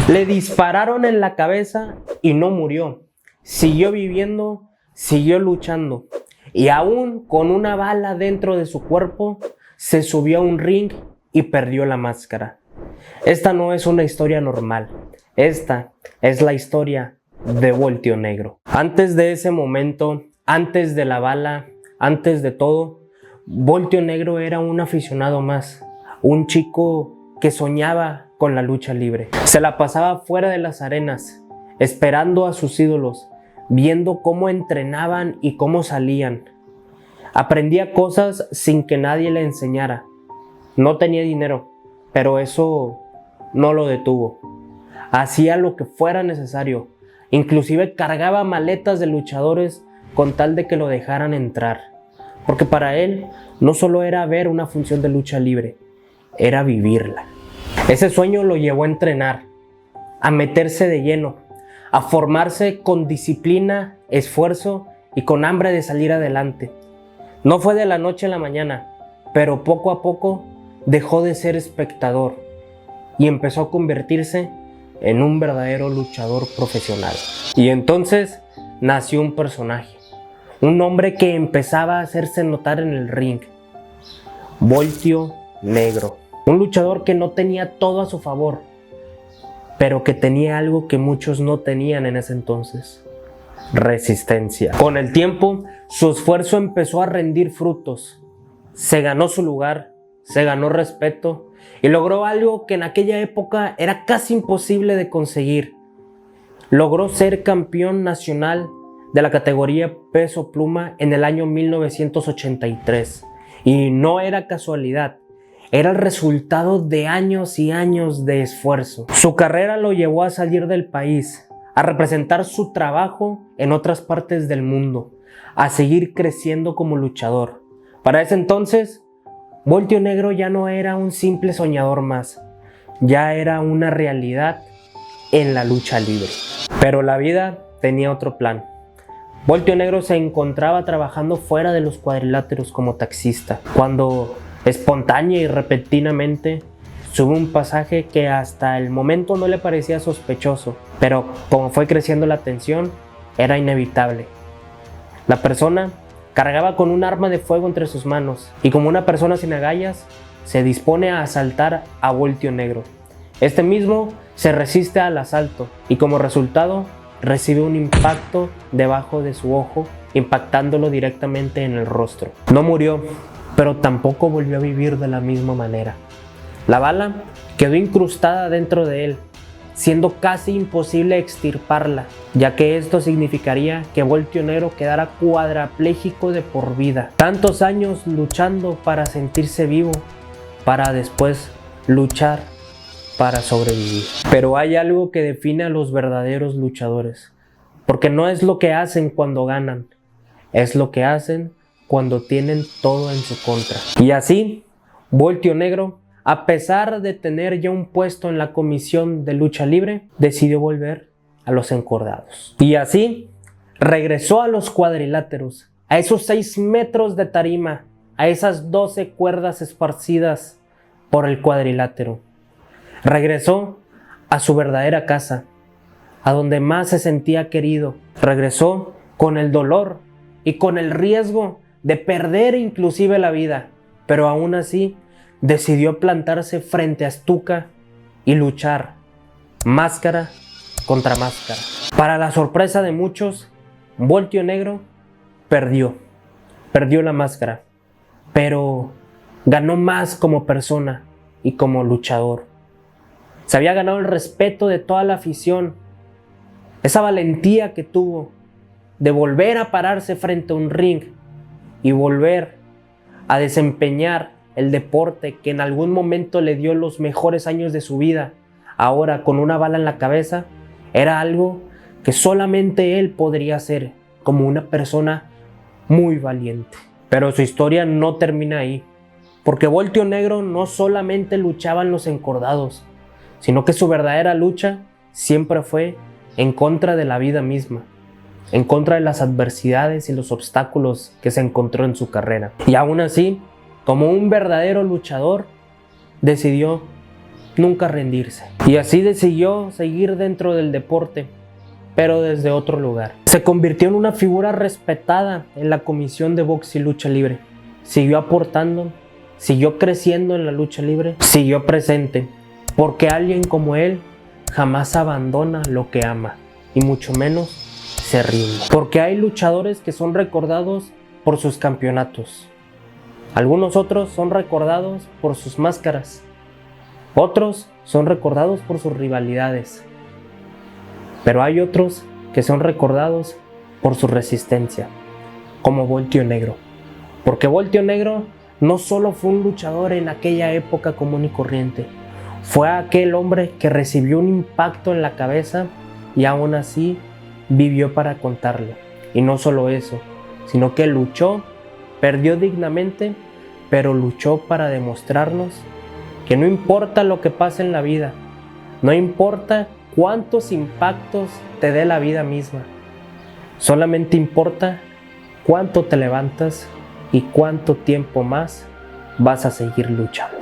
Le dispararon en la cabeza y no murió. Siguió viviendo, siguió luchando. Y aún con una bala dentro de su cuerpo, se subió a un ring y perdió la máscara. Esta no es una historia normal. Esta es la historia de Voltio Negro. Antes de ese momento, antes de la bala, antes de todo, Voltio Negro era un aficionado más. Un chico que soñaba con la lucha libre. Se la pasaba fuera de las arenas, esperando a sus ídolos, viendo cómo entrenaban y cómo salían. Aprendía cosas sin que nadie le enseñara. No tenía dinero, pero eso no lo detuvo. Hacía lo que fuera necesario. Inclusive cargaba maletas de luchadores con tal de que lo dejaran entrar. Porque para él no solo era ver una función de lucha libre, era vivirla. Ese sueño lo llevó a entrenar, a meterse de lleno, a formarse con disciplina, esfuerzo y con hambre de salir adelante. No fue de la noche a la mañana, pero poco a poco dejó de ser espectador y empezó a convertirse en un verdadero luchador profesional. Y entonces nació un personaje, un hombre que empezaba a hacerse notar en el ring, Voltio Negro. Un luchador que no tenía todo a su favor, pero que tenía algo que muchos no tenían en ese entonces: resistencia. Con el tiempo, su esfuerzo empezó a rendir frutos. Se ganó su lugar, se ganó respeto y logró algo que en aquella época era casi imposible de conseguir. Logró ser campeón nacional de la categoría peso pluma en el año 1983. Y no era casualidad. Era el resultado de años y años de esfuerzo. Su carrera lo llevó a salir del país, a representar su trabajo en otras partes del mundo, a seguir creciendo como luchador. Para ese entonces, Voltio Negro ya no era un simple soñador más, ya era una realidad en la lucha libre. Pero la vida tenía otro plan. Voltio Negro se encontraba trabajando fuera de los cuadriláteros como taxista, cuando espontánea y repentinamente sube un pasaje que hasta el momento no le parecía sospechoso, pero como fue creciendo la tensión, era inevitable. La persona cargaba con un arma de fuego entre sus manos y, como una persona sin agallas, se dispone a asaltar a Voltio Negro. Este mismo se resiste al asalto y, como resultado, recibe un impacto debajo de su ojo, impactándolo directamente en el rostro. No murió, pero tampoco volvió a vivir de la misma manera. La bala quedó incrustada dentro de él, siendo casi imposible extirparla, ya que esto significaría que Voltio Negro quedara cuadrapléjico de por vida. Tantos años luchando para sentirse vivo, para después luchar para sobrevivir. Pero hay algo que define a los verdaderos luchadores, porque no es lo que hacen cuando ganan, es lo que hacen cuando tienen todo en su contra. Y así, Voltio Negro, a pesar de tener ya un puesto en la comisión de lucha libre, decidió volver a los encordados. Y así, regresó a los cuadriláteros, a esos 6 metros de tarima, a esas 12 cuerdas esparcidas por el cuadrilátero. Regresó a su verdadera casa, a donde más se sentía querido. Regresó con el dolor y con el riesgo de perder inclusive la vida, pero aún así decidió plantarse frente a Stuka y luchar máscara contra máscara. Para la sorpresa de muchos, Voltio Negro perdió la máscara, pero ganó más como persona y como luchador. Se había ganado el respeto de toda la afición, esa valentía que tuvo de volver a pararse frente a un ring y volver a desempeñar el deporte que en algún momento le dio los mejores años de su vida. Ahora, con una bala en la cabeza, era algo que solamente él podría hacer, como una persona muy valiente. Pero su historia no termina ahí, porque Voltio Negro no solamente luchaba en los encordados, sino que su verdadera lucha siempre fue en contra de la vida misma, en contra de las adversidades y los obstáculos que se encontró en su carrera. Y aún así, como un verdadero luchador, decidió nunca rendirse. Y así decidió seguir dentro del deporte, pero desde otro lugar. Se convirtió en una figura respetada en la Comisión de Box y Lucha Libre. Siguió aportando, siguió creciendo en la lucha libre, siguió presente, porque alguien como él jamás abandona lo que ama, y mucho menos se rinde. Porque hay luchadores que son recordados por sus campeonatos. Algunos otros son recordados por sus máscaras. Otros son recordados por sus rivalidades. Pero hay otros que son recordados por su resistencia, como Voltio Negro. Porque Voltio Negro no solo fue un luchador en aquella época común y corriente, fue aquel hombre que recibió un impacto en la cabeza y aún así vivió para contarlo. Y no solo eso, sino que luchó, perdió dignamente, pero luchó para demostrarnos que no importa lo que pase en la vida, no importa cuántos impactos te dé la vida misma, solamente importa cuánto te levantas y cuánto tiempo más vas a seguir luchando.